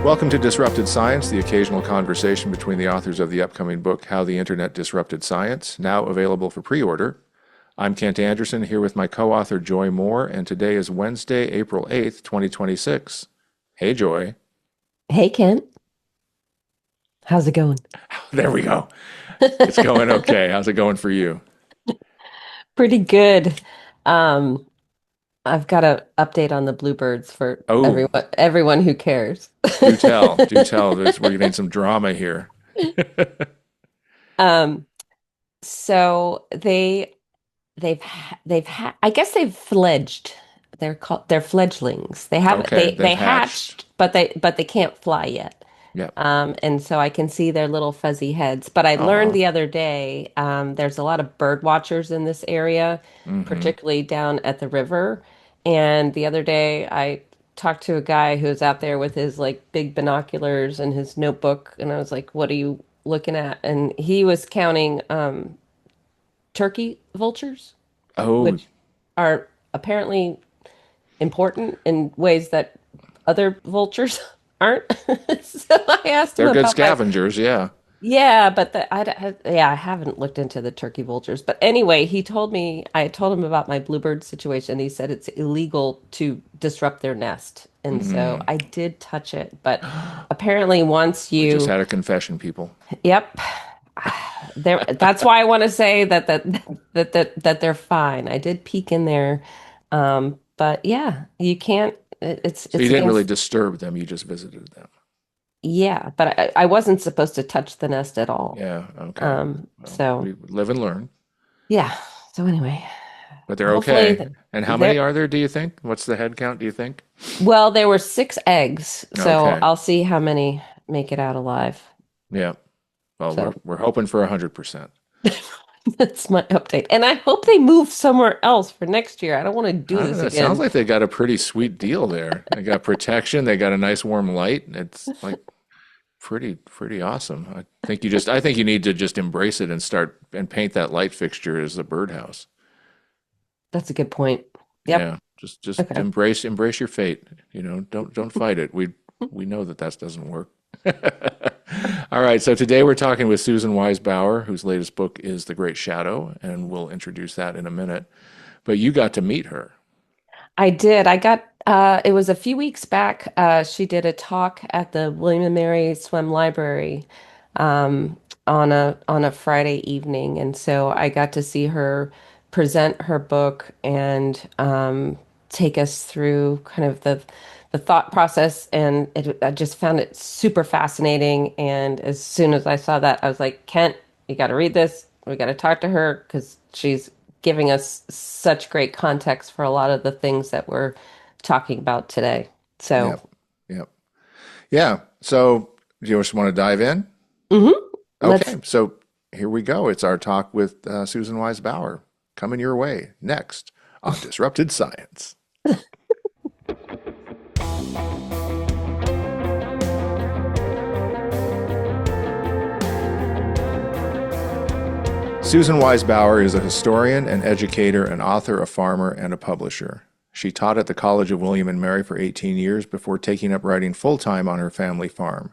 Welcome to Disrupted Science, the occasional conversation between the authors of the upcoming book, How the Internet Disrupted Science, now available for pre-order. I'm Kent Anderson, here with my co-author Joy Moore, and today is Wednesday, April 8th, 2026. Hey, Joy. Hey Kent, how's it going? There we go. It's going okay. How's it going for you? Pretty good. Um, I've got an update on the bluebirds for Oh, everyone who cares. do tell. Do tell. We're getting some drama here. Um, so they've I guess they've fledged. They're fledglings. They haven't Okay, they've they hatched. hatched, but they can't fly yet. Yep. And so I can see their little fuzzy heads. But I learned Aw. the other day, there's a lot of bird watchers in this area, Mm-hmm. particularly down at the river. And the other day I talked to a guy who was out there with his like big binoculars and his notebook, and I was like, "What are you looking at?" And he was counting turkey vultures, Oh, which are apparently important in ways that other vultures aren't. So I asked him they're good about my, scavengers, yeah. yeah, but yeah, I haven't looked into the turkey vultures. But anyway, I told him about my bluebird situation. He said it's illegal to disrupt their nest. And so Mm. I did touch it, but apparently once We just you, had a confession, people. yep, that's why I want to say that they're fine. I did peek in there. But yeah, you can't, So you it's didn't really against, disturb them, you just visited them. yeah, but I wasn't supposed to touch the nest at all. Yeah, okay. Well, So we live and learn, yeah. So anyway, but they're hopefully okay. And how many there, are there, do you think? What's the head count, do you think? well, there were six eggs, so Okay. I'll see how many make it out alive. Yeah. Well, we're So we're hoping for 100%. that's my update. And I hope they move somewhere else for next year. I don't want to do I don't this know. It sounds again. like they got a pretty sweet deal there. They got protection, they got a nice warm light. It's like pretty awesome. I think you need to just embrace it and start and paint that light fixture as a birdhouse. That's a good point. Yep. Yeah, just Okay. embrace your fate. Don't fight it. We know that doesn't work. All right, so today we're talking with Susan Wise Bauer, whose latest book is The Great Shadow, and we'll introduce that in a minute. But you got to meet her. I did. It was a few weeks back. She did a talk at the William and Mary Swim Library on a Friday evening, and so I got to see her present her book and take us through kind of the thought process. And I just found it super fascinating. And as soon as I saw that, I was like, Kent, you got to read this. We got to talk to her because she's giving us such great context for a lot of the things that we're talking about today. So, Yep, yep, yeah. So do you just want to dive in? mhm. Okay, Let's so here we go. It's our talk with Susan Wise Bauer coming your way next on Disrupted Science. Susan Wise Bauer is a historian, an educator, an author, a farmer, and a publisher. She taught at the College of William and Mary for 18 years before taking up writing full time on her family farm.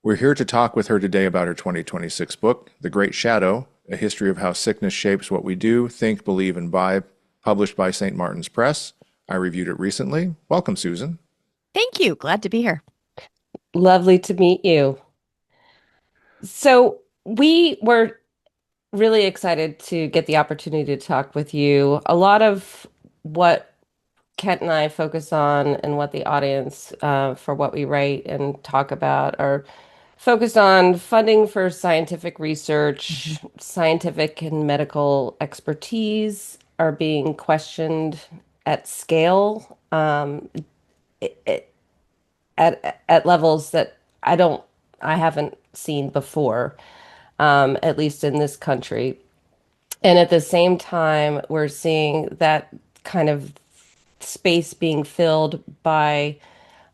We're here to talk with her today about her 2026 book, The Great Shadow: A History of How Sickness Shapes What We Do, Think, Believe, and Buy, published by St. Martin's Press. I reviewed it recently. Welcome, Susan. Thank you. Glad to be here. Lovely to meet you. So, we were really excited to get the opportunity to talk with you. A lot of what Kent and I focus on and what the audience for what we write and talk about are focused on funding for scientific research, Mhm. scientific and medical expertise are being questioned at scale, it, it, at levels that I haven't seen before, at least in this country. And at the same time, we're seeing that kind of space being filled by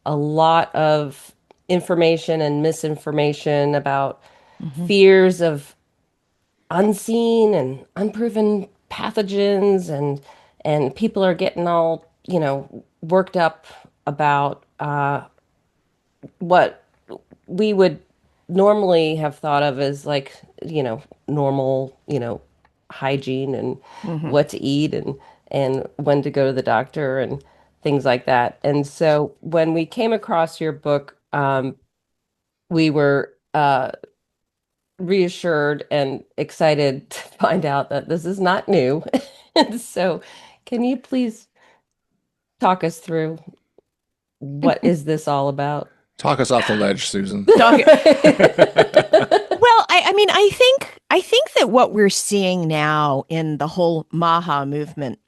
a lot of information and misinformation about Mhm. fears of unseen and unproven pathogens, and people are getting all, worked up about what we would normally have thought of as like, normal, hygiene and Hmm. what to eat and when to go to the doctor and things like that. And so when we came across your book, we were reassured and excited to find out that this is not new. And so can you please talk us through what is this all about? Talk us off the ledge, Susan. Well, I mean, I think that what we're seeing now in the whole Maha movement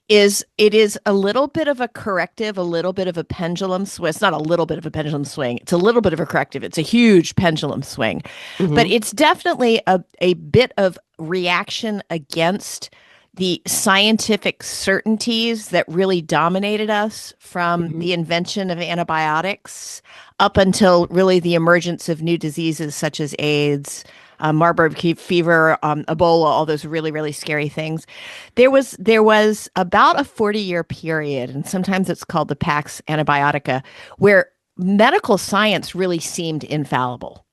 is it is a little bit of a corrective, a little bit of a pendulum swing. It's not a little bit of a pendulum swing. It's a little bit of a corrective. It's a huge pendulum swing. But Hmm. it's definitely a bit of reaction against the scientific certainties that really dominated us from Hmm. the invention of antibiotics up until really the emergence of new diseases such as AIDS, Marburg fever, Ebola, all those really, really scary things. There was about a 40-year period, and sometimes it's called the Pax Antibiotica, where medical science really seemed infallible.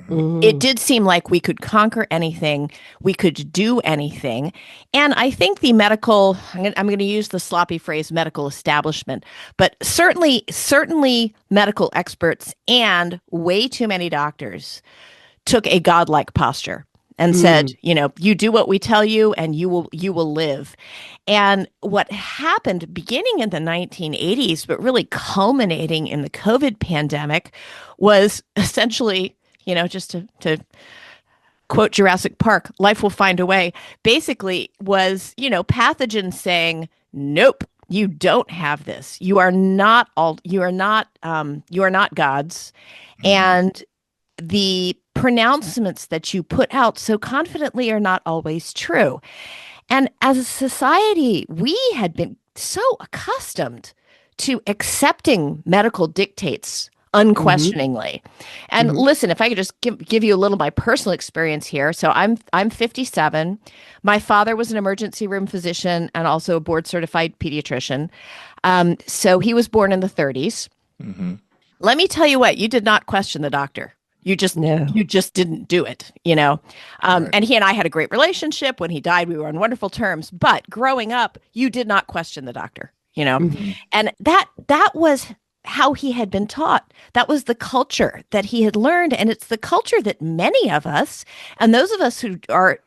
Mhm. It Hmm. did seem like we could conquer anything, we could do anything. And I think the medical, I'm going to use the sloppy phrase medical establishment, but certainly medical experts and way too many doctors took a godlike posture and said, Hmm. you do what we tell you and you will live. And what happened beginning in the 1980s, but really culminating in the COVID pandemic, was essentially, just to quote Jurassic Park, life will find a way, basically was, pathogens saying, nope, you don't have this. You are not gods. Mhm. And the pronouncements that you put out so confidently are not always true. And as a society, we had been so accustomed to accepting medical dictates Hmm. unquestioningly. And Hmm. listen, if I could just give you a little of my personal experience here. So I'm 57. My father was an emergency room physician and also a board certified pediatrician. So he was born in the 30s. Mhm. Let me tell you what, you did not question the doctor. You just No. you just didn't do it. Right. And he and I had a great relationship. When he died, we were on wonderful terms. But growing up, you did not question the doctor. Hmm. Mhm. And that was how he had been taught. That was the culture that he had learned. And it's the culture that many of us, and those of us who are,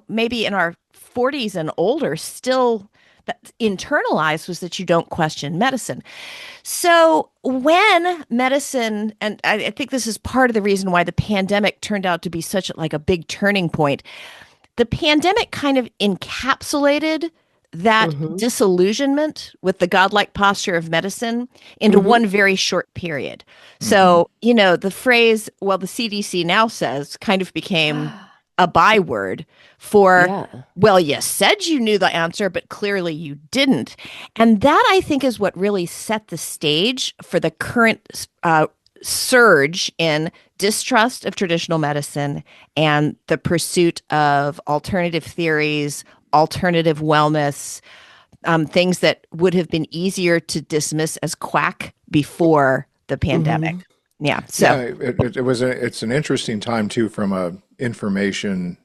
maybe in our 40s and older, still that internalized, was that you don't question medicine. So when medicine, and I think this is part of the reason why the pandemic turned out to be such like a big turning point, the pandemic kind of encapsulated that Hmm. disillusionment with the godlike posture of medicine into Hmm. one very short period. Mhm. So, the phrase, well, the CDC now says, kind of became a byword for, Yeah. well, you said you knew the answer, but clearly you didn't. And that, I think, is what really set the stage for the current surge in distrust of traditional medicine and the pursuit of alternative theories, alternative wellness, things that would have been easier to dismiss as quack before the Hmm. pandemic. Yeah. Yeah, So, it's an interesting time too from a information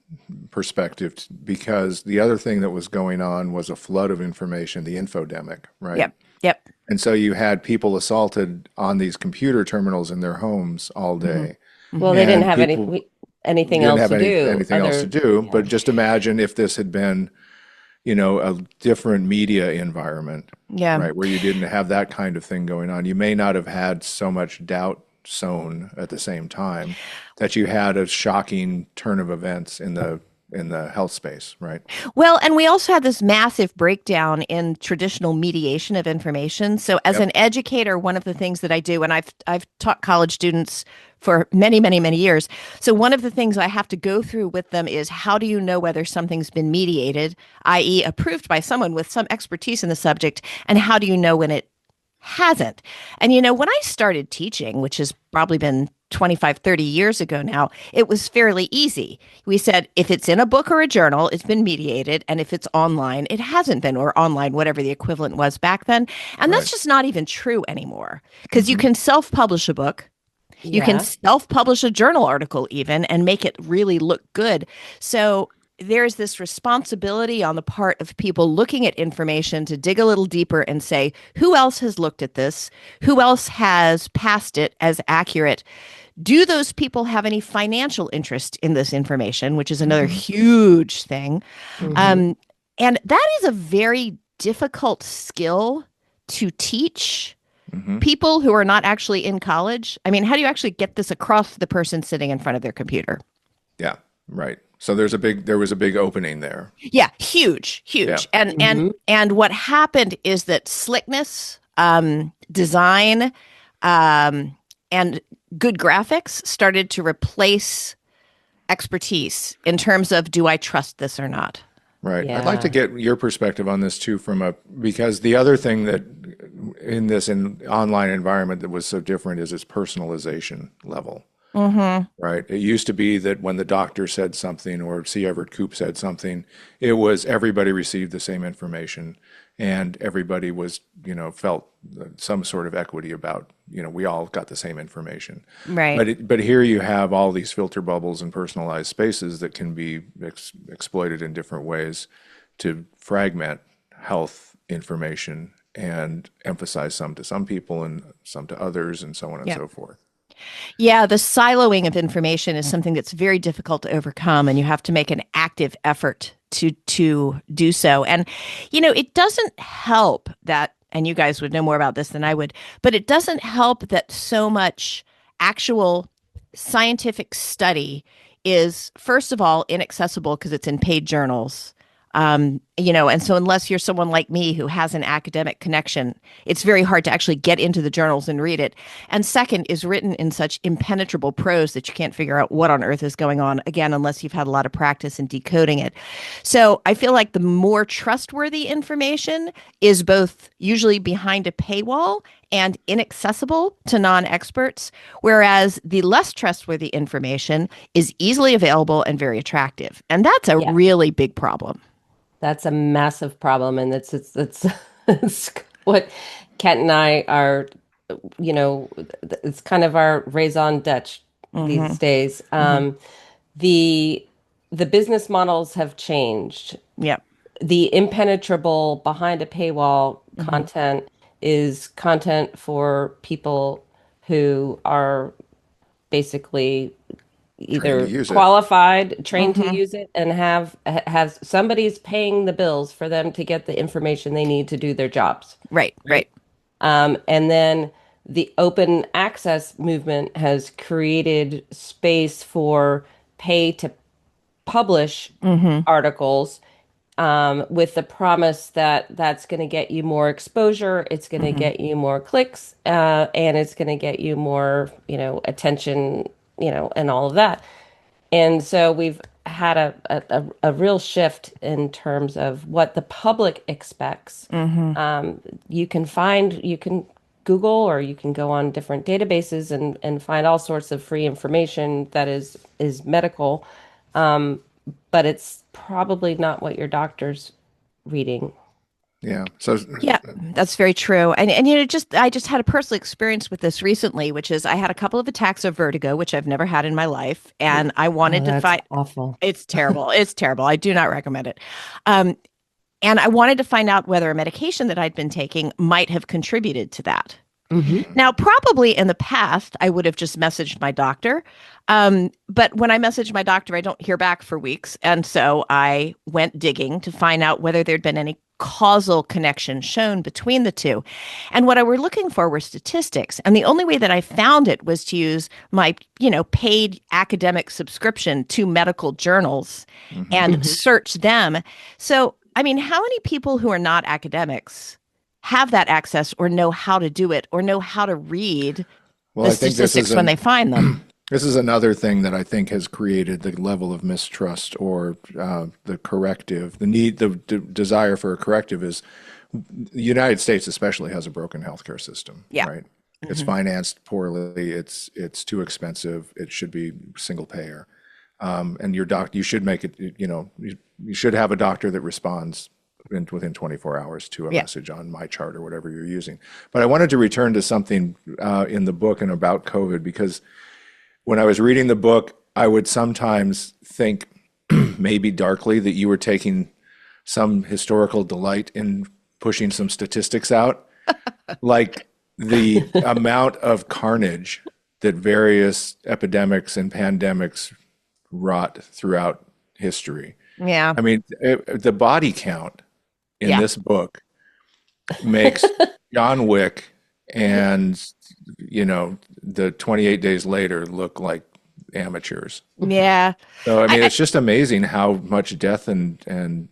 perspective because the other thing that was going on was a flood of information, the infodemic, right? yep. Yep. And so you had people assaulted on these computer terminals in their homes all Hmm. day, Well, Hmm. they didn't and have people anything didn't else have to do anything else to other. do. Yeah. But just imagine if this had been, a different media environment, Yeah. right, where you didn't have that kind of thing going on. You may not have had so much doubt sown at the same time that you had a shocking turn of events in the health space, right? Well, and we also had this massive breakdown in traditional mediation of information. So, as Yep. an educator, one of the things that I do, and I've taught college students for many, many, many years. So, one of the things I have to go through with them is, how do you know whether something's been mediated, i.e., approved by someone with some expertise in the subject, and how do you know when it hasn't? And when I started teaching, which has probably been 25, 30 years ago now, it was fairly easy. We said, if it's in a book or a journal, it's been mediated. And if it's online, it hasn't been, or online, whatever the equivalent was back then. And Right. that's just not even true anymore, because you Hmm. can self publish a book. You can Yeah. self-publish a journal article even and make it really look good. So there's this responsibility on the part of people looking at information to dig a little deeper and say, who else has looked at this? Who else has passed it as accurate? Do those people have any financial interest in this information, which is another Hmm. huge thing? Hmm. Um, and that is a very difficult skill to teach Hmm. people who are not actually in college. I mean, how do you actually get this across to the person sitting in front of their computer? Yeah, right. So there was a big opening there. Yeah, huge, Yeah. huge. And Hmm. what happened is that slickness, design, and good graphics started to replace expertise in terms of do I trust this or not? Right. I'd like to Yeah. get your perspective on this too, because the other thing that in this online environment that was so different is its personalization level. Mm-hmm. Right. It used to be that when the doctor said something or C. Everett Koop said something, it was everybody received the same information and everybody was, felt some sort of equity about, we all got the same information. Right. But here you have all these filter bubbles and personalized spaces that can be exploited in different ways to fragment health information and emphasize some to some people and some to others and so on and Yeah. so forth. Yeah, the siloing of information is something that's very difficult to overcome, and you have to make an active effort to do so. And it doesn't help that, and you guys would know more about this than I would, but it doesn't help that so much actual scientific study is, first of all, inaccessible because it's in paid journals. And so unless you're someone like me who has an academic connection, it's very hard to actually get into the journals and read it. And second, is written in such impenetrable prose that you can't figure out what on earth is going on, again, unless you've had a lot of practice in decoding it. So I feel like the more trustworthy information is both usually behind a paywall and inaccessible to non-experts, whereas the less trustworthy information is easily available and very attractive. And that's a Yeah. really big problem. That's a massive problem, and it's it's what Kent and I are, it's kind of our raison d'etre Hmm. these days. Hmm. The the business models have changed. Yep. The impenetrable behind a paywall Hmm. content is content for people who are basically Trained to either use it. qualified, trained to Hmm. use it, and have somebody's paying the bills for them to get the information they need to do their jobs. Right, Right. right. And then the open access movement has created space for pay to publish Hmm. articles, with the promise that that's going to get you more exposure, it's going to Hmm. get you more clicks, and it's going to get you more, attention, and all of that. And so we've had a real shift in terms of what the public expects. Hmm. You can Google or you can go on different databases and find all sorts of free information that is medical, but it's probably not what your doctor's reading. Yeah. So, Yeah, that's very true. And just I just had a personal experience with this recently, which is I had a couple of attacks of vertigo, which I've never had in my life, and I Oh, wanted to that's find awful. it's terrible. It's terrible. I do not recommend it. Um, and I wanted to find out whether a medication that I'd been taking might have contributed to that. Hmm. mhm. Now, probably in the past, I would have just messaged my doctor. But when I message my doctor, I don't hear back for weeks. And so I went digging to find out whether there'd been any causal connection shown between the two. And what I were looking for were statistics. And the only way that I found it was to use my, paid academic subscription to medical journals Mhm. and Hmm. search them. So, I mean, how many people who are not academics have that access or know how to do it or know how to read Well, the I think this is statistics when they find them? this is another thing that I think has created the level of mistrust or the corrective, the need, the desire for a corrective is the United States especially has a broken healthcare system, Yeah. right? It's Hmm. financed poorly. It's too expensive. It should be single payer. And you should make it, you should have a doctor that responds within 24 hours to a Yeah. message on my chart or whatever you're using. But I wanted to return to something in the book and about COVID, because when I was reading the book, I would sometimes think, maybe darkly, that you were taking some historical delight in pushing some statistics out, like the amount of carnage that various epidemics and pandemics wrought throughout history. Yeah. I mean, the body count in Yeah. this book makes John Wick and, the 28 Days Later look like amateurs. Yeah. So, I mean, it's just amazing how much death and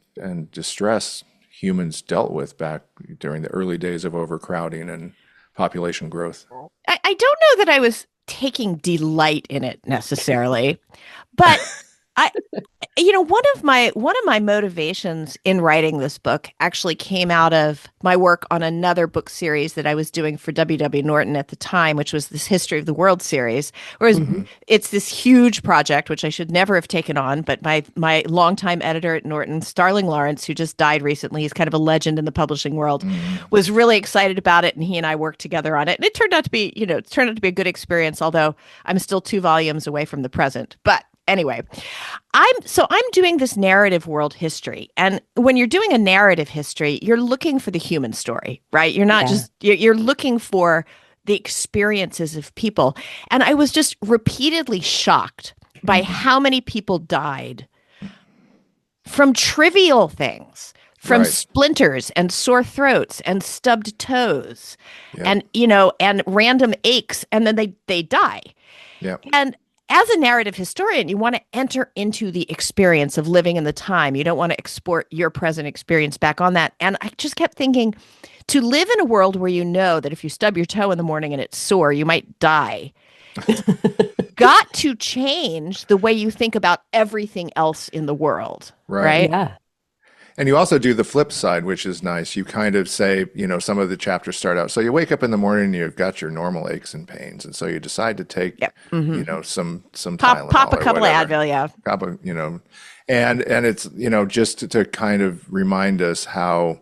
distress humans dealt with back during the early days of overcrowding and population growth. I don't know that I was taking delight in it necessarily, but I, one of my motivations in writing this book actually came out of my work on another book series that I was doing for W.W. Norton at the time, which was this History of the World series. Whereas it's this huge project, which I should never have taken on, but my longtime editor at Norton, Starling Lawrence, who just died recently, he's kind of a legend in the publishing world, was really excited about it, and he and I worked together on it. And it turned out to be, a good experience, although I'm still 2 volumes away from the present. But anyway, I'm doing this narrative world history. And when you're doing a narrative history, you're looking for the human story, right? You're not you're looking for the experiences of people. And I was just repeatedly shocked by how many people died from trivial things, from splinters and sore throats and stubbed toes and random aches, and then they die. Yeah. And as a narrative historian, you want to enter into the experience of living in the time. You don't want to export your present experience back on that. And I just kept thinking, to live in a world where you know that if you stub your toe in the morning and it's sore, you might die, got to change the way you think about everything else in the world. Right? Yeah. And you also do the flip side, which is nice. You kind of say, some of the chapters start out. So you wake up in the morning and you've got your normal aches and pains. And so you decide to take, some Tylenol Pop a or couple whatever. of Advil, yeah. And it's, just to kind of remind us how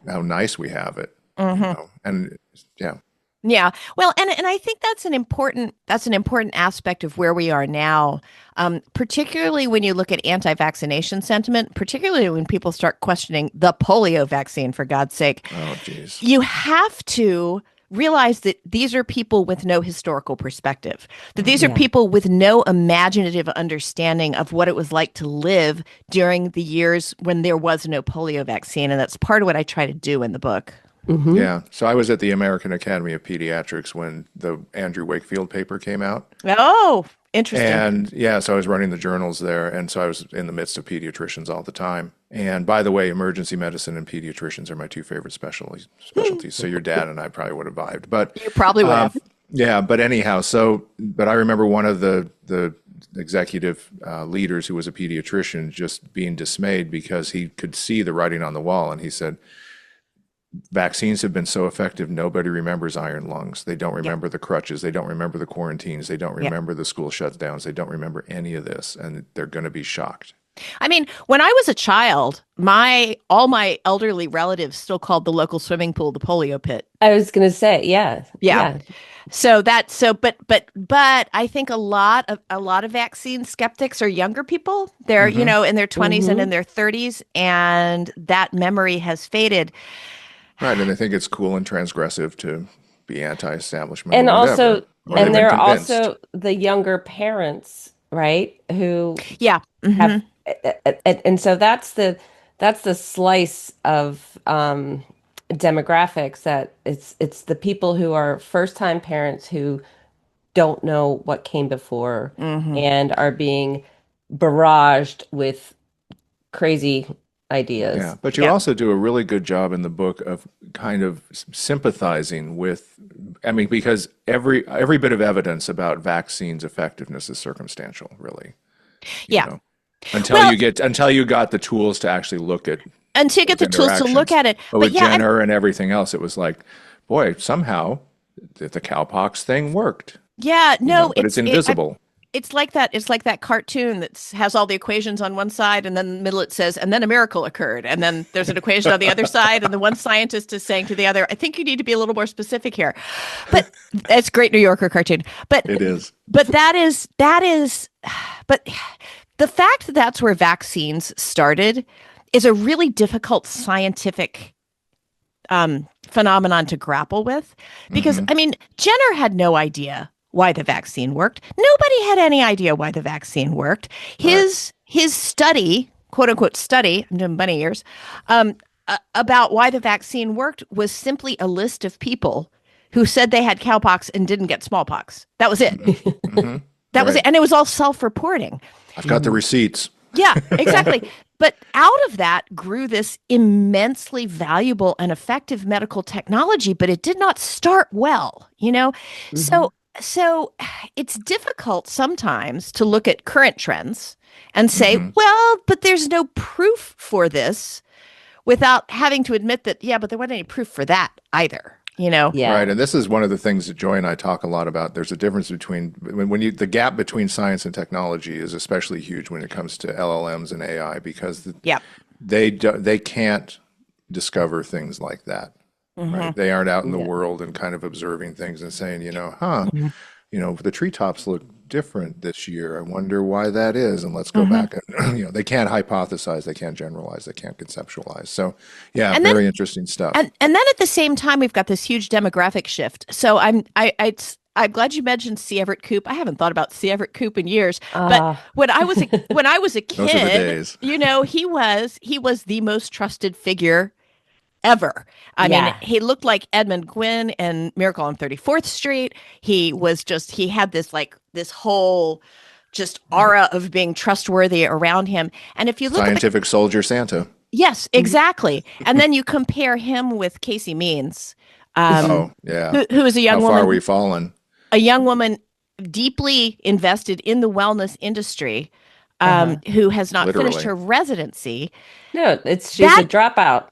nice we have it. And yeah. Yeah. Well, and I think that's an important aspect of where we are now, particularly when you look at anti-vaccination sentiment, particularly when people start questioning the polio vaccine, for God's sake. Oh, geez. You have to realize that these are people with no historical perspective, that these are people with no imaginative understanding of what it was like to live during the years when there was no polio vaccine. And that's part of what I try to do in the book. Yeah. So I was at the American Academy of Pediatrics when the Andrew Wakefield paper came out. Oh, interesting. And so I was running the journals there. And so I was in the midst of pediatricians all the time. And by the way, emergency medicine and pediatricians are my 2 favorite specialties. So your dad and I probably would have vibed. But You probably would have. yeah, but anyhow, but I remember one of the executive leaders who was a pediatrician just being dismayed because he could see the writing on the wall. And he said, vaccines have been so effective, nobody remembers iron lungs. They don't remember the crutches. They don't remember the quarantines. They don't remember the school shutdowns. They don't remember any of this, and they're going to be shocked. I mean, when I was a child, all my elderly relatives still called the local swimming pool the polio pit. I was going to say, yeah. So but I think a lot of vaccine skeptics are younger people. They're, in their 20s and in their 30s, and that memory has faded. Right, and I think it's cool and transgressive to be anti-establishment. And also, and there are also the younger parents, right? Who have, and so that's the slice of demographics that it's the people who are first-time parents who don't know what came before and are being barraged with crazy ideas. Yeah, but you also do a really good job in the book of kind of sympathizing with, because every bit of evidence about vaccines' effectiveness is circumstantial, really. Yeah. Until you got the tools to actually look at until you get the tools to look at it. But with Jenner and everything else, it was like, boy, somehow the cowpox thing worked. Yeah, no, but it's invisible. It's like that. It's like that cartoon that has all the equations on one side, and then in the middle it says, "And then a miracle occurred." And then there's an equation on the other side, and the one scientist is saying to the other, "I think you need to be a little more specific here." But it's a great New Yorker cartoon. But It is. but but the fact that that's where vaccines started is a really difficult scientific phenomenon to grapple with, because I mean, Jenner had no idea why the vaccine worked. Nobody had any idea why the vaccine worked. His study, quote unquote study, I'm doing bunny ears, about why the vaccine worked was simply a list of people who said they had cowpox and didn't get smallpox. That was it. That was it. And it was all self-reporting. I've got the receipts. Yeah, exactly. But out of that grew this immensely valuable and effective medical technology, but it did not start well, you know? So it's difficult sometimes to look at current trends and say, well, but there's no proof for this, without having to admit that, yeah, but there wasn't any proof for that either, you know? Yeah. Right. And this is one of the things that Joy and I talk a lot about. There's a difference between the gap between science and technology is especially huge when it comes to LLMs and AI, because they can't discover things like that. Right? They aren't out in the world and kind of observing things and saying, the treetops look different this year. I wonder why that is. And let's go back. And, they can't hypothesize, they can't generalize, they can't conceptualize. So, yeah, And very interesting stuff. And then at the same time, we've got this huge demographic shift. So I'm glad you mentioned C. Everett Koop. I haven't thought about C. Everett Koop in years, but when I was a kid, Those are the days. he was the most trusted figure ever. I mean, he looked like Edmund Gwynn in Miracle on 34th Street. He had this whole just aura of being trustworthy around him. And if you look Scientific soldier Santa. yes, exactly. And then you compare him with Casey Means, Oh, yeah. who is a young How woman. far we fallen? A young woman deeply invested in the wellness industry, who has not finished Literally. her residency. No, she's a dropout.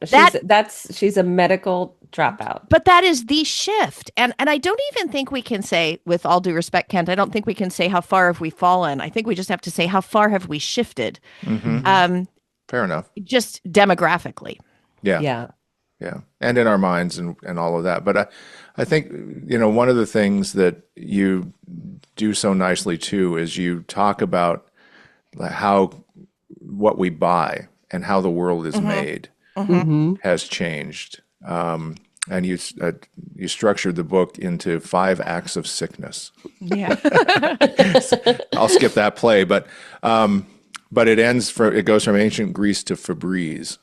She's a medical dropout. But that is the shift. And I don't even think we can say, with all due respect, Kent, I don't think we can say how far have we fallen. I think we just have to say how far have we shifted. Fair enough. Just demographically. Yeah. Yeah. And in our minds and all of that. But I think, one of the things that you do so nicely too is you talk about what we buy and how the world is made has changed. And you structured the book into 5 acts of sickness. Yeah. I'll skip that play, but it goes from ancient Greece to Febreze.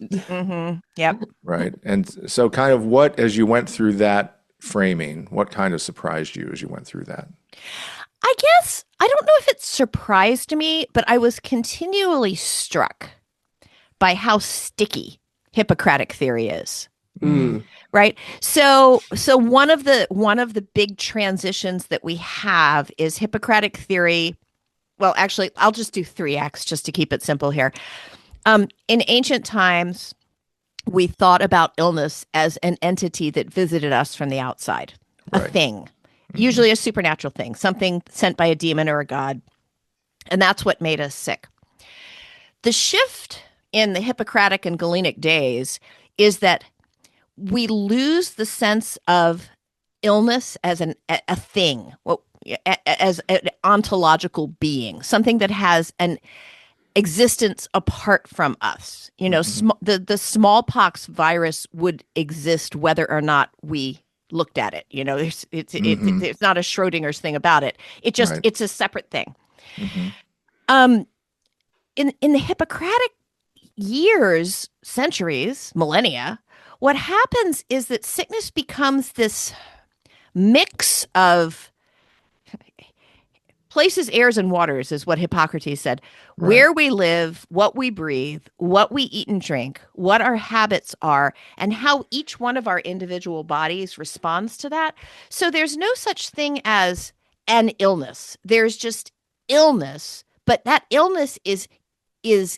Yep. Right. And so kind of as you went through that framing, what kind of surprised you as you went through that? I guess, I don't know if it surprised me, but I was continually struck by how sticky Hippocratic theory is. Right. So one of the big transitions that we have is Hippocratic theory. Well, actually, I'll just do 3 acts just to keep it simple here. In ancient times, we thought about illness as an entity that visited us from the outside, a thing, usually a supernatural thing, something sent by a demon or a god. And that's what made us sick. The shift in the Hippocratic and Galenic days is that we lose the sense of illness as a thing, as an ontological being, something that has an existence apart from us. The smallpox virus would exist whether or not we looked at it. It's not a Schrodinger's thing about it. It's a separate thing. In the Hippocratic years, centuries, millennia, what happens is that sickness becomes this mix of places, airs, and waters, is what Hippocrates said. Where we live, what we breathe, what we eat and drink, what our habits are, and how each one of our individual bodies responds to that. So there's no such thing as an illness. There's just illness, but that illness is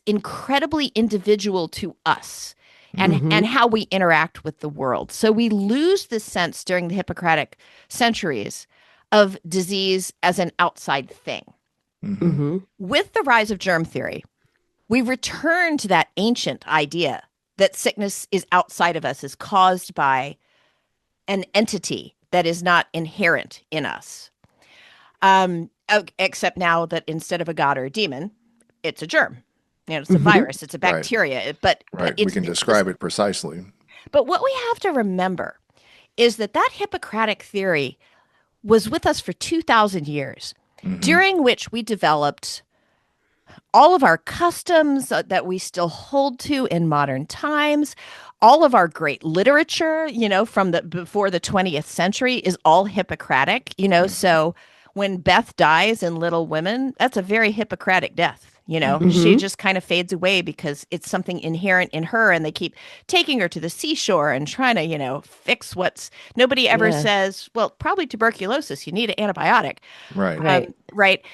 incredibly individual to us and how we interact with the world. So we lose this sense during the Hippocratic centuries of disease as an outside thing. Mm-hmm. With the rise of germ theory, we return to that ancient idea that sickness is outside of us, is caused by an entity that is not inherent in us. Except now that instead of a god or a demon, it's a germ. It's a virus, it's a Right. bacteria. But Right. We it's can describe it precisely. But what we have to remember is that Hippocratic theory was with us for 2,000 years, during which we developed all of our customs that we still hold to in modern times. All of our great literature, from before the 20th century is all Hippocratic, So when Beth dies in Little Women, that's a very Hippocratic death. She just kind of fades away because it's something inherent in her, and they keep taking her to the seashore and trying to, fix nobody ever says, well, probably tuberculosis, you need an antibiotic. Right. Right.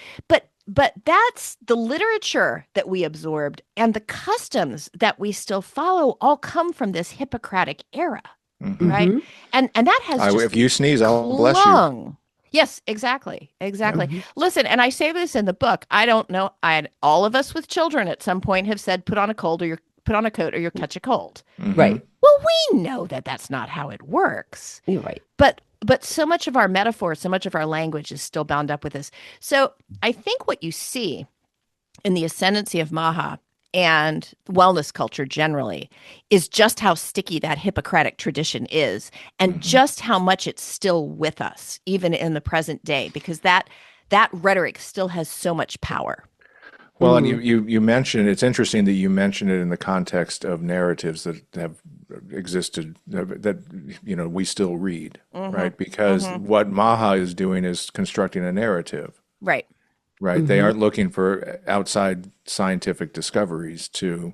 But that's the literature that we absorbed, and the customs that we still follow all come from this Hippocratic era, right? And that has just If you sneeze, I'll bless you. clung. Yes, exactly. Listen, and I say this in the book. I don't know. All of us with children at some point have said, put on a coat or you'll catch a cold. Right. Well, we know that that's not how it works. You're right. But so much of our metaphor, so much of our language is still bound up with this. So I think what you see in the ascendancy of Maha and wellness culture generally is just how sticky that Hippocratic tradition is, and just how much it's still with us, even in the present day, because that rhetoric still has so much power. Well, and you mentioned, it's interesting that you mentioned it in the context of narratives that have existed that we still read, right? Because what Maha is doing is constructing a narrative. Right. They aren't looking for outside scientific discoveries to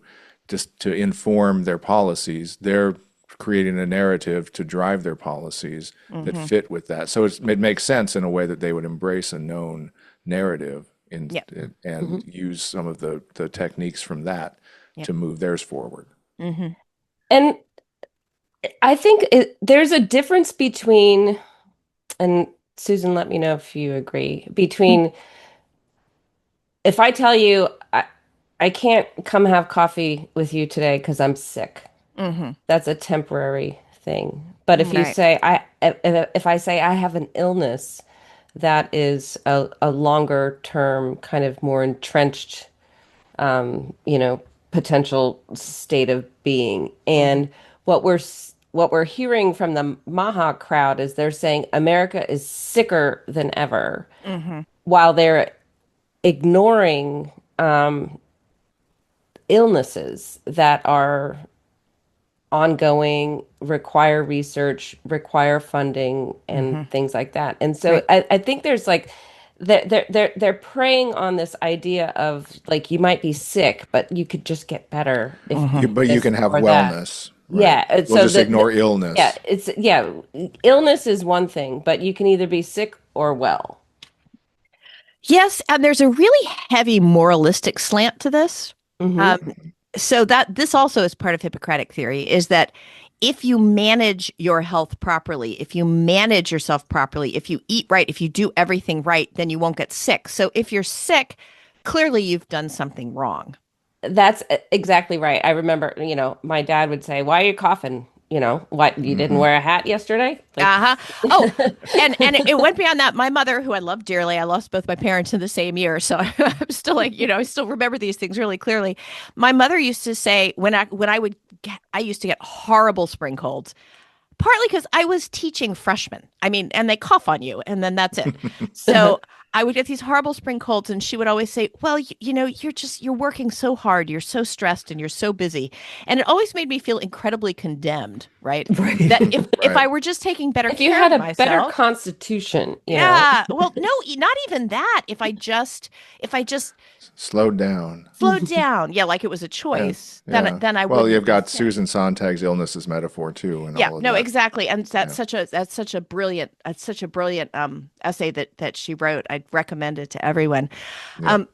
inform their policies. They're creating a narrative to drive their policies that fit with that. So it makes sense in a way that they would embrace a known narrative and use some of the techniques from that to move theirs forward. And I think there's a difference between, and Susan, let me know if you agree, between if I tell you I can't come have coffee with you today because I'm sick, that's a temporary thing. But if you say if I say I have an illness that is a longer term, kind of more entrenched, potential state of being, and what we're hearing from the Maha crowd is they're saying America is sicker than ever, while they're ignoring illnesses that are ongoing, require research, require funding, and things like that. And so I think there's like they're preying on this idea of like you might be sick, but you could just get better if But you can have wellness. Yeah, We'll just ignore illness. Yeah, illness is one thing, but you can either be sick or well. Yes, and there's a really heavy moralistic slant to this. So that this also is part of Hippocratic theory, is that if you manage your health properly, if you manage yourself properly, if you eat right, if you do everything right, then you won't get sick. So if you're sick, clearly you've done something wrong. That's exactly right. I remember, my dad would say, "Why are you coughing? What, you didn't wear a hat yesterday?" Oh, and it went beyond that. My mother, who I love dearly, I lost both my parents in the same year, so I'm still like, I still remember these things really clearly. My mother used to say I used to get horrible spring colds, partly because I was teaching freshmen. I mean, and they cough on you, and then that's it. So I would get these horrible spring colds, and she would always say, "Well, you're working so hard, you're so stressed, and you're so busy," and it always made me feel incredibly condemned. Right? That if I were just taking better if care you had of a myself, better constitution, yeah. Well, no, not even that. If I just slowed down. Yeah, like it was a choice. Yeah. Then I would. Well, you've got Susan Sontag's illness as metaphor too, and all of that. Exactly, and that's such a brilliant essay that she wrote. I'd recommend it to everyone.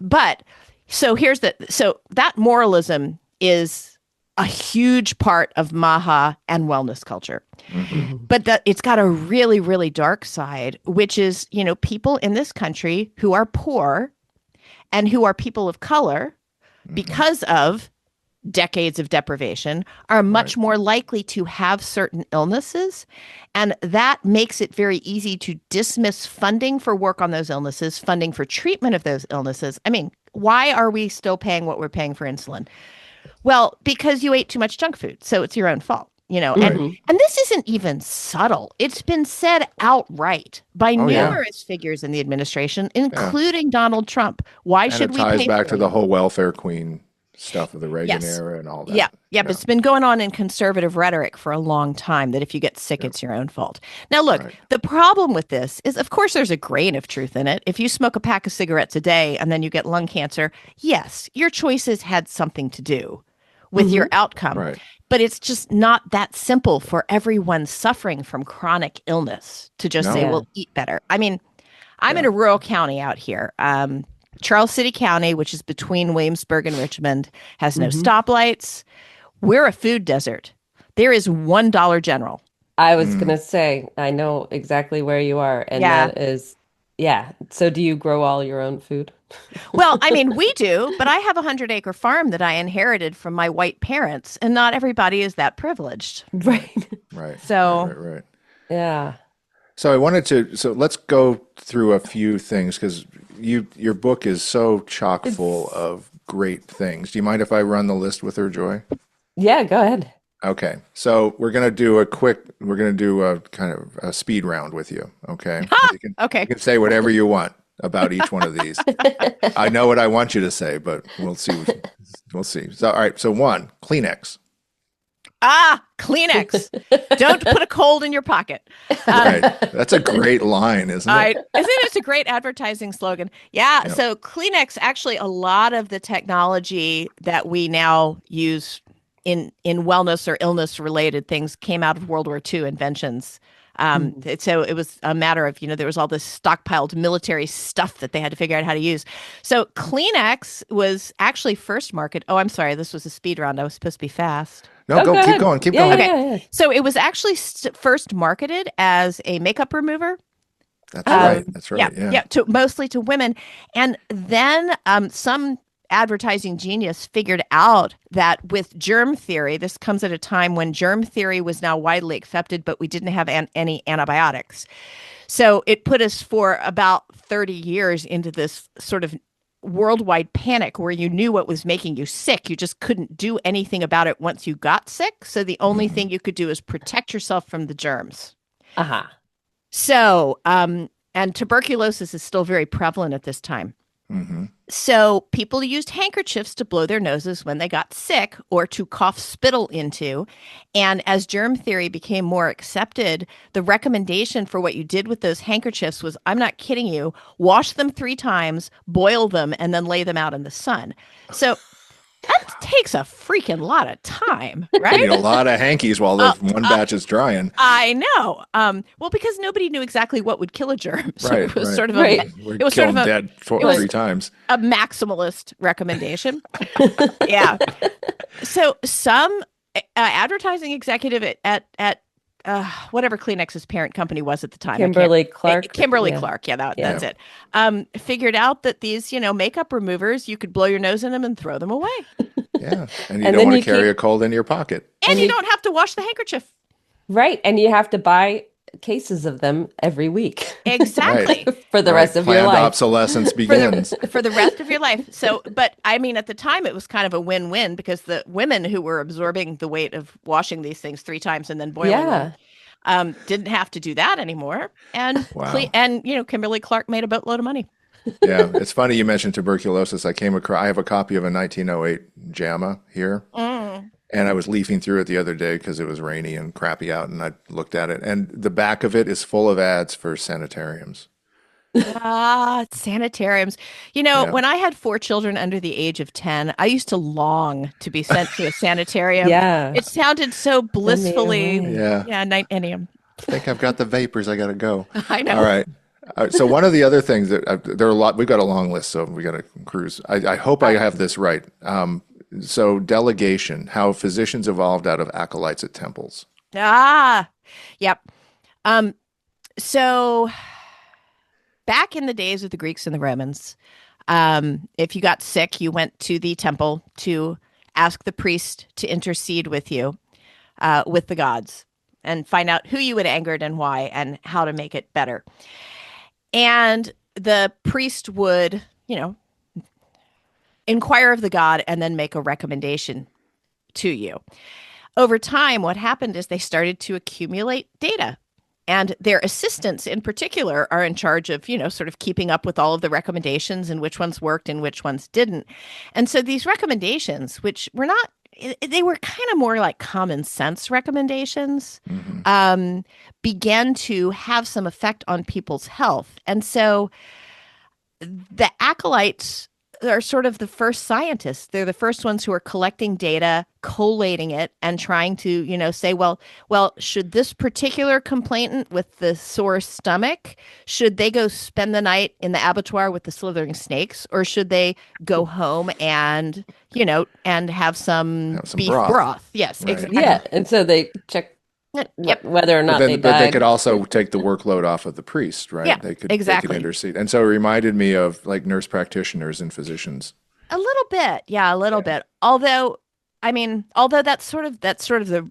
But so that moralism is a huge part of Maha and wellness culture, but it's got a really, really dark side, which is people in this country who are poor and who are people of color because of decades of deprivation are much more likely to have certain illnesses. And that makes it very easy to dismiss funding for work on those illnesses, funding for treatment of those illnesses. I mean, why are we still paying what we're paying for insulin? Well, because you ate too much junk food. So it's your own fault, and this isn't even subtle. It's been said outright by numerous figures in the administration, including Donald Trump. Why And should it we ties pay back for to it? the whole welfare queen stuff of the Reagan Yes. era and all that. Yeah, but it's been going on in conservative rhetoric for a long time that if you get sick, it's your own fault. Now, look, the problem with this is, of course, there's a grain of truth in it. If you smoke a pack of cigarettes a day and then you get lung cancer, yes, your choices had something to do with your outcome. Right. But it's just not that simple for everyone suffering from chronic illness to just say, well, eat better. I mean, I'm in a rural county out here. Charles City County, which is between Williamsburg and Richmond, has no stoplights. We're a food desert. There is $1 General. I was going to say, I know exactly where you are. And that is, So do you grow all your own food? Well, I mean, we do, but I have a 100-acre farm that I inherited from my white parents, and not everybody is that privileged. Right. Right. So, Right. Yeah. So let's go through a few things because your book is so chock full of great things. Do you mind if I run the list with her, Joy? Yeah, go ahead. Okay. So we're going to do a kind of a speed round with you. Okay. okay. You can say whatever you want about each one of these. I know what I want you to say, but we'll see. We'll see. So, all right. So 1, Kleenex. Kleenex. Don't put a cold in your pocket. Right. That's a great line, isn't it? It's a great advertising slogan. Yeah. So Kleenex, actually, a lot of the technology that we now use in wellness or illness related things came out of World War II inventions. So it was a matter of, there was all this stockpiled military stuff that they had to figure out how to use. So Kleenex was actually first marketed. Oh, I'm sorry. This was a speed round. I was supposed to be fast. No, go keep ahead. going. Keep Yeah, going. Okay. So it was actually first marketed as a makeup remover. That's right. That's right. Yeah. Mostly to women. And then some advertising genius figured out that with germ theory, this comes at a time when germ theory was now widely accepted, but we didn't have any antibiotics. So it put us for about 30 years into this sort of worldwide panic where you knew what was making you sick. You just couldn't do anything about it once you got sick. So the only thing you could do is protect yourself from the germs. So, and tuberculosis is still very prevalent at this time. So people used handkerchiefs to blow their noses when they got sick or to cough spittle into. And as germ theory became more accepted, the recommendation for what you did with those handkerchiefs was, I'm not kidding you, wash them 3 times, boil them, and then lay them out in the sun. So that takes a freaking lot of time, right? You need a lot of hankies while the one batch is drying. I know. Well, because nobody knew exactly what would kill a germ. So Right. it was sort of It was sort of dead 3 times. a maximalist recommendation. Yeah. So some advertising executive at whatever Kleenex's parent company was at the time. Kimberly-Clark. Kimberly-Clark. Yeah, that's it. Figured out that these, makeup removers, you could blow your nose in them and throw them away. Yeah. And you don't want to carry a cold in your pocket. And you don't have to wash the handkerchief. Right. And you have to buy cases of them every week. Exactly. For the rest of your life. Obsolescence begins. For the rest of your life. So, but I mean, at the time, it was kind of a win-win because the women who were absorbing the weight of washing these things 3 times and then boiling them didn't have to do that anymore. And, Kimberly-Clark made a boatload of money. Yeah. It's funny you mentioned tuberculosis. I have a copy of a 1908 JAMA here. And I was leafing through it the other day because it was rainy and crappy out, and I looked at it, and the back of it is full of ads for sanitariums. Sanitariums. When I had 4 children under the age of 10, I used to long to be sent to a sanitarium. Yeah. It sounded so blissfully. Yeah. I think I've got the vapors. I got to go. I know. All right. So one of the other things that there are a lot, we've got a long list, so we got to cruise. I hope I have this right. So delegation, how physicians evolved out of acolytes at temples. Yep. So back in the days of the Greeks and the Romans, If you got sick, you went to the temple to ask the priest to intercede with you, with the gods, and find out who you had angered and why and how to make it better. And the priest would, inquire of the god and then make a recommendation to you. Over time, what happened is they started to accumulate data. And their assistants in particular are in charge of, sort of keeping up with all of the recommendations and which ones worked and which ones didn't. And so these recommendations, which were not, they were kind of more like common sense recommendations, began to have some effect on people's health. And so the acolytes are sort of the first scientists. They're the first ones who are collecting data, collating it, and trying to, say, well, should this particular complainant with the sore stomach, should they go spend the night in the abattoir with the slithering snakes, or should they go home and, and have some beef broth? Yes, right. exactly. Yeah, and so they check whether or not they died. But they could also take the workload off of the priest, right? Yeah, they could intercede. And so it reminded me of like nurse practitioners and physicians. A little bit. Yeah, a little bit. Although that's sort of the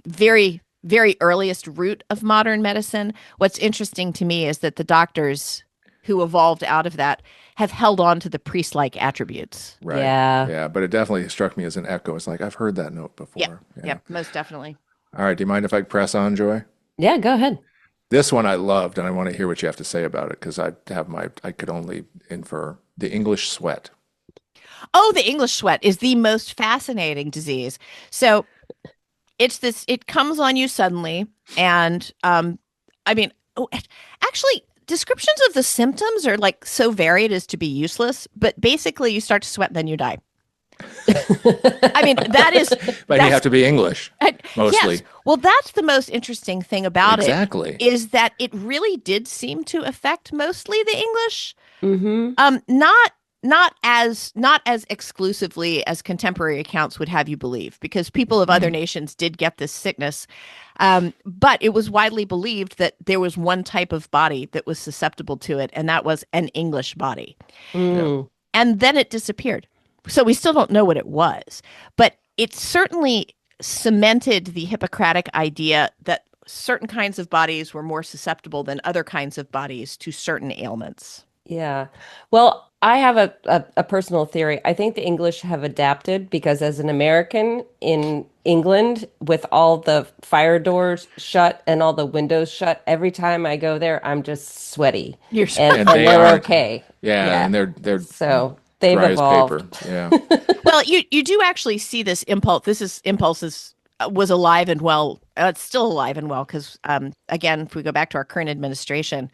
very, very earliest root of modern medicine. What's interesting to me is that the doctors who evolved out of that have held on to the priest-like attributes. Right. Yeah. Yeah, but it definitely struck me as an echo. It's like, I've heard that note before. Yeah, most definitely. All right. Do you mind if I press on, Joy? Yeah, go ahead. This one I loved, and I want to hear what you have to say about it because I could only infer the English sweat. Oh, the English sweat is the most fascinating disease. So it comes on you suddenly. And actually, descriptions of the symptoms are like so varied as to be useless. But basically, you start to sweat, then you die. That is. But you have to be English, mostly. Yes. Well, that's the most interesting thing about exactly. it. Is that it really did seem to affect mostly the English. Mm-hmm. Not as exclusively as contemporary accounts would have you believe, because people of other nations did get this sickness. But it was widely believed that there was one type of body that was susceptible to it, and that was an English body. Mm. Yeah. And then it disappeared. So we still don't know what it was, but it certainly cemented the Hippocratic idea that certain kinds of bodies were more susceptible than other kinds of bodies to certain ailments. Yeah. Well, I have a personal theory. I think the English have adapted because as an American in England, with all the fire doors shut and all the windows shut, every time I go there, I'm just sweaty. You're and they're okay. Yeah, and they're so they've dry evolved. as paper. Yeah. Well, you do actually see this impulse. Was alive and well. It's still alive and well because, again, if we go back to our current administration,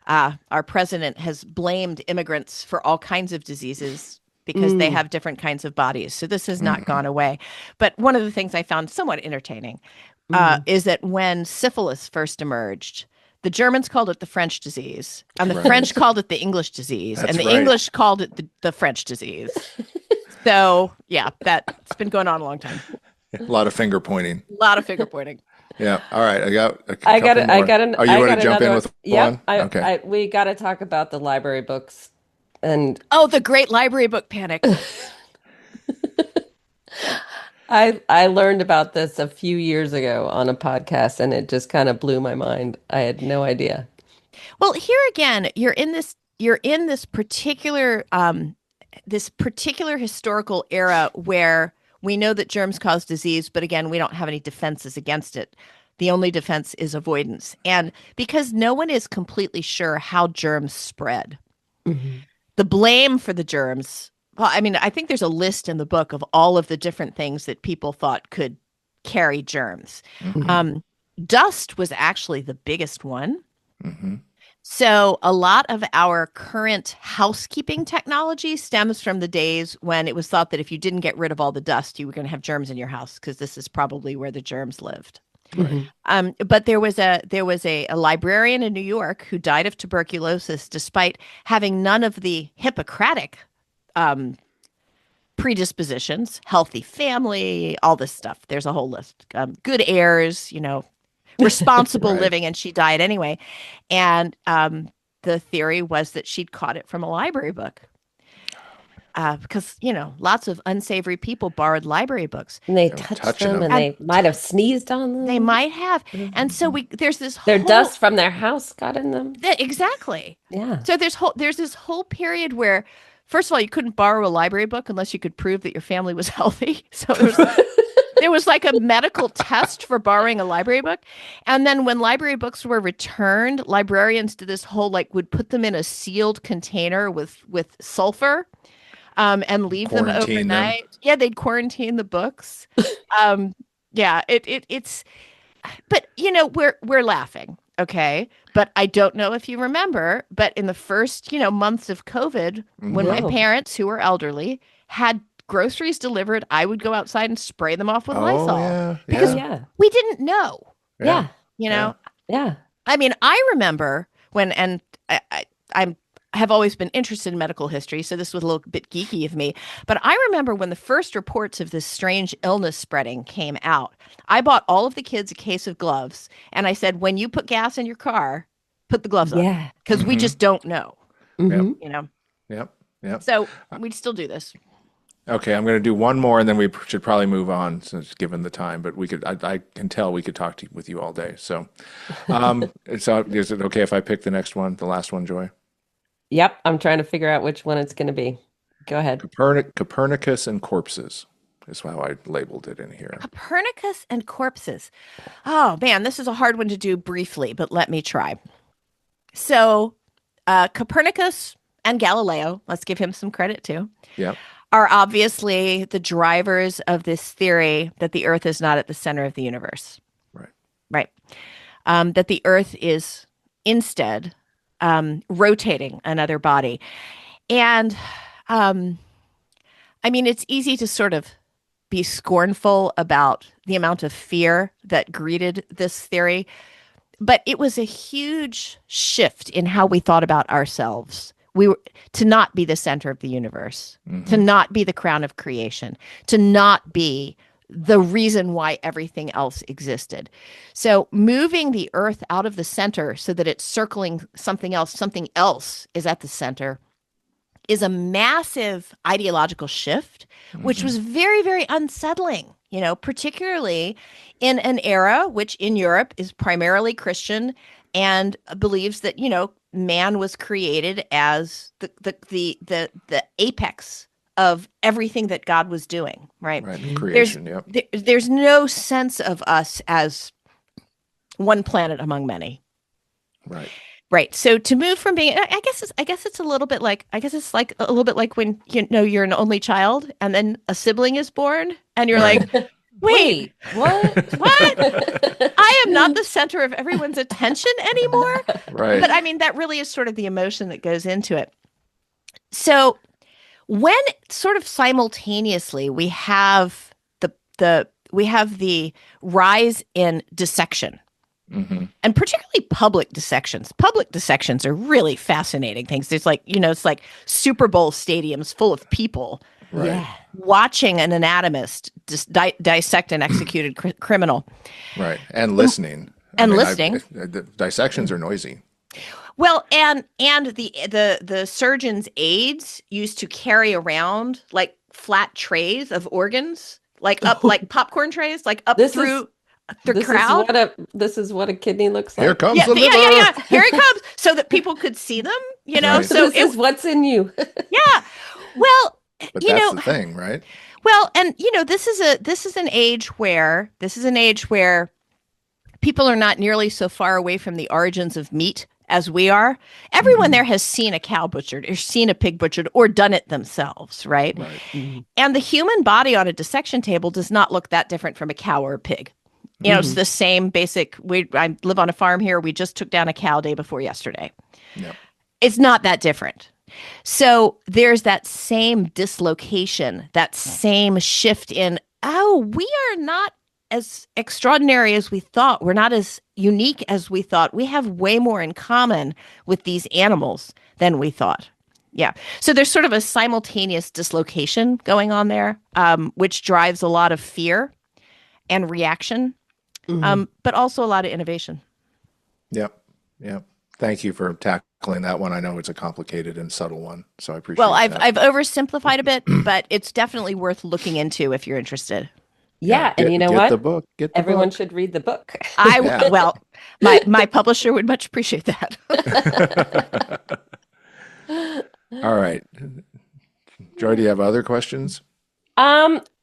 our president has blamed immigrants for all kinds of diseases because they have different kinds of bodies. So this has not gone away. But one of the things I found somewhat entertaining is that when syphilis first emerged, the Germans called it the French disease, and the French called it the English disease, That's and the right. English called it the French disease. So, yeah, that's been going on a long time. A lot of finger pointing. A lot of finger pointing. Yeah. All right. I got an. Oh, you want to jump in with one? Okay. We got to talk about the library books and. Oh, the great library book panic. I learned about this a few years ago on a podcast, and it just kind of blew my mind. I had no idea. Well, here again, you're in this particular historical era where we know that germs cause disease, but again, we don't have any defenses against it. The only defense is avoidance. And because no one is completely sure how germs spread, the blame for the germs. Well, I think there's a list in the book of all of the different things that people thought could carry germs. Dust was actually the biggest one. So a lot of our current housekeeping technology stems from the days when it was thought that if you didn't get rid of all the dust, you were going to have germs in your house because this is probably where the germs lived. But there was a librarian in New York who died of tuberculosis despite having none of the Hippocratic predispositions, healthy family, all this stuff. There's a whole list. Good heirs, responsible living, and she died anyway. And the theory was that she'd caught it from a library book. because, lots of unsavory people borrowed library books. And they Yeah, touched touching them, them. and they might have sneezed on them. They might have. And so there's this Their whole dust from their house got in them. exactly. Yeah. So there's this whole period where, first of all, you couldn't borrow a library book unless you could prove that your family was healthy. So there was like a medical test for borrowing a library book. And then when library books were returned, librarians did this whole would put them in a sealed container with sulfur, and leave them Quarantine them. overnight. Yeah, they'd quarantine the books. Yeah, it's but we're laughing, okay? But I don't know if you remember, but in the first, months of COVID, when my Whoa. parents, who were elderly, had groceries delivered, I would go outside and spray them off with Oh, Lysol yeah. because Yeah. we didn't know, Yeah. Yeah. Yeah. I mean, I remember when, and I have always been interested in medical history, so this was a little bit geeky of me. But I remember when the first reports of this strange illness spreading came out, I bought all of the kids a case of gloves, and I said, when you put gas in your car, put the gloves on, Yeah. because we just don't know, Mhm. Yep. Yep. So we'd still do this. Okay, I'm going to do one more, and then we should probably move on, since given the time. But we could, I can tell we could talk with you all day. So, so is it okay if I pick the next one, the last one, Joy? Yep. I'm trying to figure out which one it's going to be. Go ahead. Copernicus and corpses is how I labeled it in here. Copernicus and corpses. Oh man, this is a hard one to do briefly, but let me try. So, Copernicus and Galileo, let's give him some credit too, Yep. are obviously the drivers of this theory that the Earth is not at the center of the universe. Right. Right. That the Earth is instead rotating another body. And I mean, it's easy to sort of be scornful about the amount of fear that greeted this theory, but it was a huge shift in how we thought about ourselves. We were to not be the center of the universe, to not be the crown of creation, to not be the reason why everything else existed. So moving the Earth out of the center so that it's circling something else is at the center, is a massive ideological shift, which was very, very unsettling, particularly in an era which in Europe is primarily Christian and believes that, man was created as the apex of everything that God was doing, right? Right. Creation. Yep. There's no sense of us as one planet among many. Right. Right. So to move from being, I guess it's a little bit like, like a little bit like when, you're an only child and then a sibling is born and you're Right. like, wait, what? what? I am not the center of everyone's attention anymore. Right. But I mean, that really is sort of the emotion that goes into it. So when sort of simultaneously we have the rise in dissection, and particularly public dissections. Public dissections are really fascinating things. It's like, it's like Super Bowl stadiums full of people Right. Yeah. watching an anatomist dissect an executed criminal. Right. And listening. And listening. The dissections are noisy. Well, and the surgeon's aides used to carry around like flat trays of organs, like up like popcorn trays, like up This through the This crowd. this is what a kidney looks like. Here comes Yeah, the liver. yeah. Here it comes, so that people could see them. Right. So This is what's in you. yeah. Well, But that's the thing, right? well, and this is an age where people are not nearly so far away from the origins of meat as we are. Everyone there has seen a cow butchered or seen a pig butchered or done it themselves, right? Right. And the human body on a dissection table does not look that different from a cow or a pig. It's the same basic. I live on a farm here. We just took down a cow day before yesterday. Yep. It's not that different. So there's that same dislocation, that same shift in, we are not as extraordinary as we thought. We're not as unique as we thought. We have way more in common with these animals than we thought. Yeah. So there's sort of a simultaneous dislocation going on there, which drives a lot of fear and reaction, but also a lot of innovation. Yep. Yep. Thank you for tackling tackling that one. I know it's a complicated and subtle one, so I appreciate Well, that. I've oversimplified a bit, but it's definitely worth looking into if you're interested. Yeah, and you know get the what? book. Get the Everyone book. should read the book. Yeah. Well, my publisher would much appreciate that. All right. Joy, do you have other questions?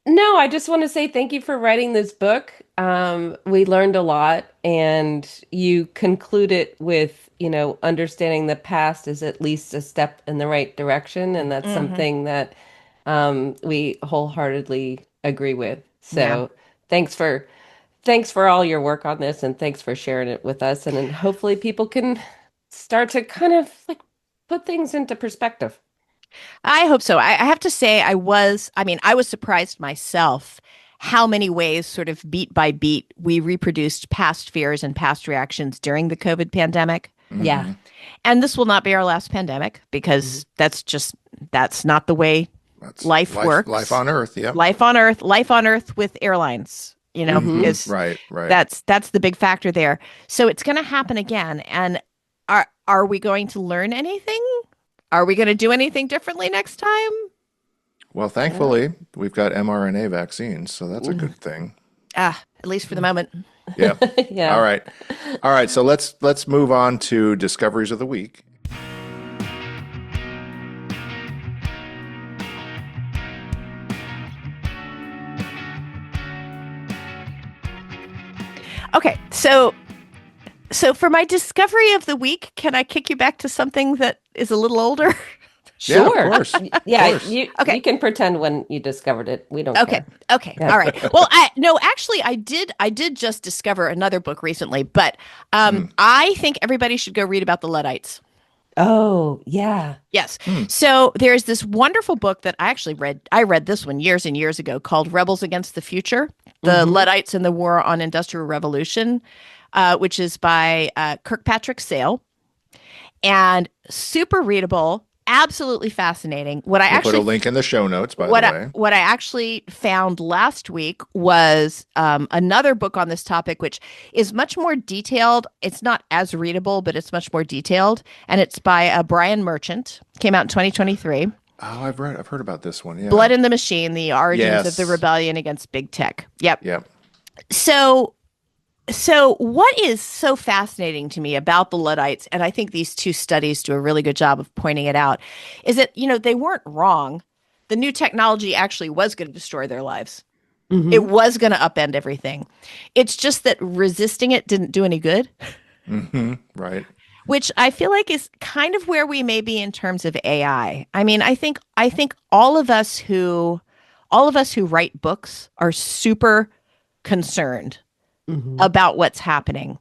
No, I just want to say thank you for writing this book. We learned a lot, and you conclude it with, understanding the past is at least a step in the right direction, and that's something that we wholeheartedly agree with. Yeah. So thanks for all your work on this, and thanks for sharing it with us. And then hopefully people can start to kind of like put things into perspective. I hope so. I have to say, I was surprised myself how many ways, sort of beat by beat, we reproduced past fears and past reactions during the COVID pandemic. Yeah. And this will not be our last pandemic because that's not the way That's life works. Life on Earth. Yeah. Life on Earth with airlines, is Right. that's the big factor there. So it's going to happen again. And are we going to learn anything? Are we going to do anything differently next time? Well, thankfully, we've got mRNA vaccines, so that's a good thing. At least for the moment. Yeah. Yeah. All right. So let's move on to discoveries of the week. Okay, so for my discovery of the week, can I kick you back to something that is a little older? Yeah, of Sure. course. Yeah, Of course. you Okay. you can pretend when you discovered it. We don't Okay. care. Okay. Yeah. All right. Well, actually I did just discover another book recently, but I think everybody should go read about the Luddites. Oh, yeah. Yes. So there's this wonderful book that I actually read. I read this one years and years ago called Rebels Against the Future: The Luddites and the War on Industrial Revolution, which is by Kirkpatrick Sale, and super readable, absolutely fascinating. What I We'll put a actually link in the show notes, by the way. what I actually found last week was another book on this topic, which is much more detailed. It's not as readable, but it's much more detailed, and it's by Brian Merchant. Came out in 2023. Oh, I've heard about this one. Yeah. Blood in the Machine: The Origins of the Yes. Rebellion Against Big Tech. Yep. Yep. So what is so fascinating to me about the Luddites, and I think these two studies do a really good job of pointing it out, is that, they weren't wrong. The new technology actually was going to destroy their lives. It was going to upend everything. It's just that resisting it didn't do any good, Right. which I feel like is kind of where we may be in terms of AI. I mean, I think all of us who write books are super concerned about what's happening.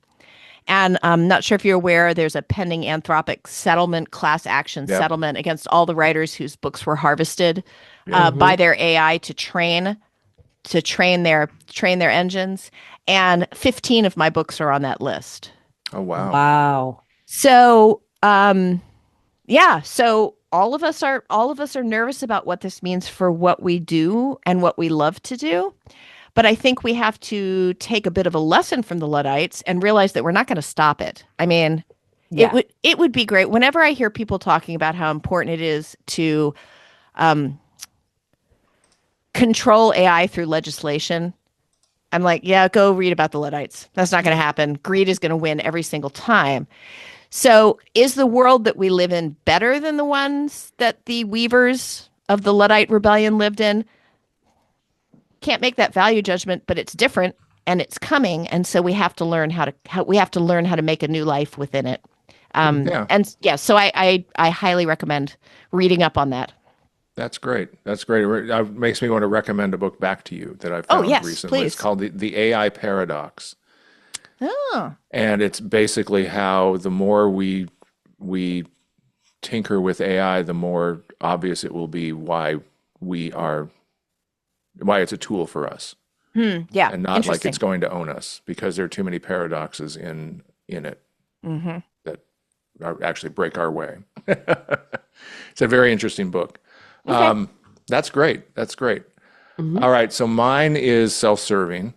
And I'm not sure if you're aware, there's a pending Anthropic class action settlement against all the writers whose books were harvested by their AI to train their engines. And 15 of my books are on that list. Oh, wow. Wow. So, so all of us are nervous about what this means for what we do and what we love to do. But I think we have to take a bit of a lesson from the Luddites and realize that we're not going to stop it. I mean, Yeah. it would be great. Whenever I hear people talking about how important it is to control AI through legislation, I'm like, yeah, go read about the Luddites. That's not going to happen. Greed is going to win every single time. So is the world that we live in better than the ones that the weavers of the Luddite rebellion lived in? Can't make that value judgment, but it's different and it's coming, and so we have to learn how to make a new life within it. So I highly recommend reading up on that. That's great. It makes me want to recommend a book back to you that I found yes, recently. please. It's called the AI Paradox. Oh. And it's basically how the more we tinker with AI, the more obvious it will be why it's a tool for us. Yeah. And not like it's going to own us, because there are too many paradoxes in it that actually break our way. It's a very interesting book. Okay. That's great. All right. So mine is self-serving,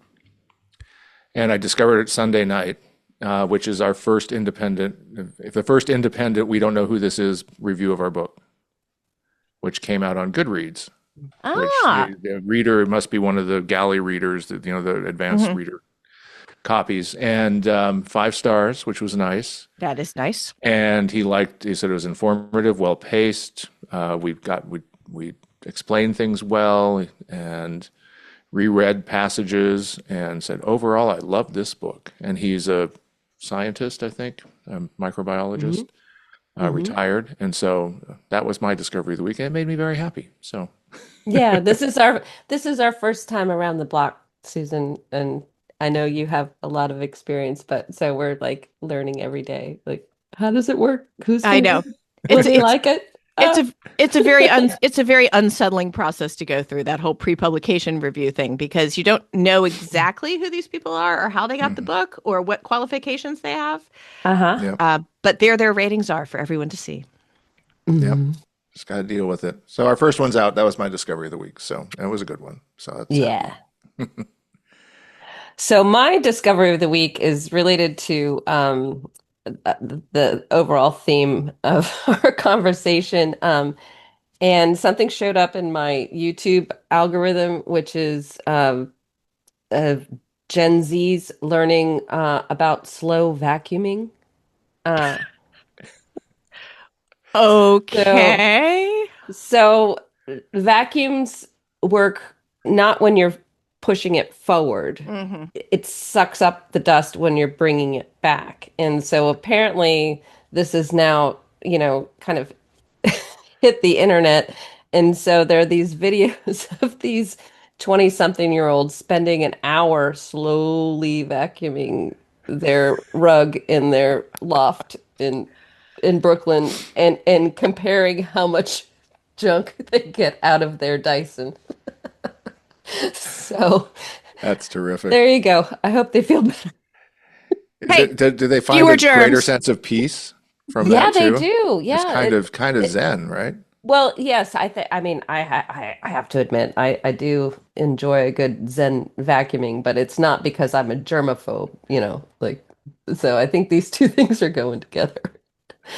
and I discovered it Sunday night. which is our first independent, if the first independent, we don't know who this is, review of our book, which came out on Goodreads, which Ah, the reader must be one of the galley readers, the advanced mhm. reader copies, and 5 stars, which was nice. That is nice. And he said it was informative, well paced. We explained things well and reread passages and said, overall, I love this book. And he's a scientist, I think, a Hmm. microbiologist, Hmm. retired. And so that was my discovery of the week. And it made me very happy. So, Yeah, this is our first time around the block, Susan, and I know you have a lot of experience, but so we're like learning every day. Like, how does it work? Who's I gonna know. will It's he it's like it? it's Oh, a it's a very unsettling process to go through that whole pre-publication review thing because you don't know exactly who these people are or how they got the mhm. book or what qualifications they have. uh-huh. Yep, But there their ratings are for everyone to see. yep. Hmm. Just got to deal with it. So our first one's out. That was my discovery of the week. So it was a good one. So that's happy. Yeah. So my discovery of the week is related to the overall theme of our conversation. And something showed up in my YouTube algorithm, which is of Gen Z's learning about slow vacuuming. Uh, so, Okay. so vacuums work not when you're pushing it forward. Hmm. It sucks up the dust when you're bringing it back. And so apparently this is now, kind of hit the internet. And so there are these videos of these 20-something-year-olds spending an hour slowly vacuuming their rug in their loft in Brooklyn and comparing how much junk they get out of their Dyson. So That's terrific. there you go. I hope they feel better. Hey, Do they find fewer a greater germs. sense of peace from Yeah, that they too? do. It's Yeah, kind of it Zen, right? well, yes, I mean, I have to admit, I do enjoy a good Zen vacuuming, but it's not because I'm a germaphobe, like, so I think these two things are going together.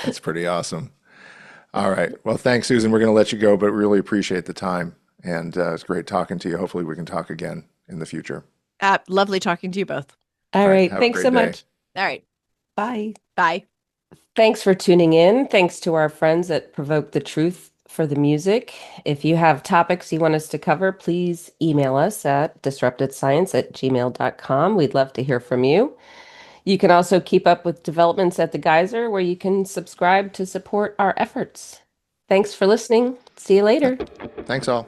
That's pretty awesome. All right. Well, thanks, Susan. We're going to let you go, but really appreciate the time. And it's great talking to you. Hopefully, we can talk again in the future. Lovely talking to you both. All All right. right. Have a Thanks so great day. much. All right. Bye. Bye. Thanks for tuning in. Thanks to our friends at Provoke the Truth for the music. If you have topics you want us to cover, please email us at disruptedscience@gmail.com. We'd love to hear from you. You can also keep up with developments at the Geyser, where you can subscribe to support our efforts. Thanks for listening. See you later. Thanks all.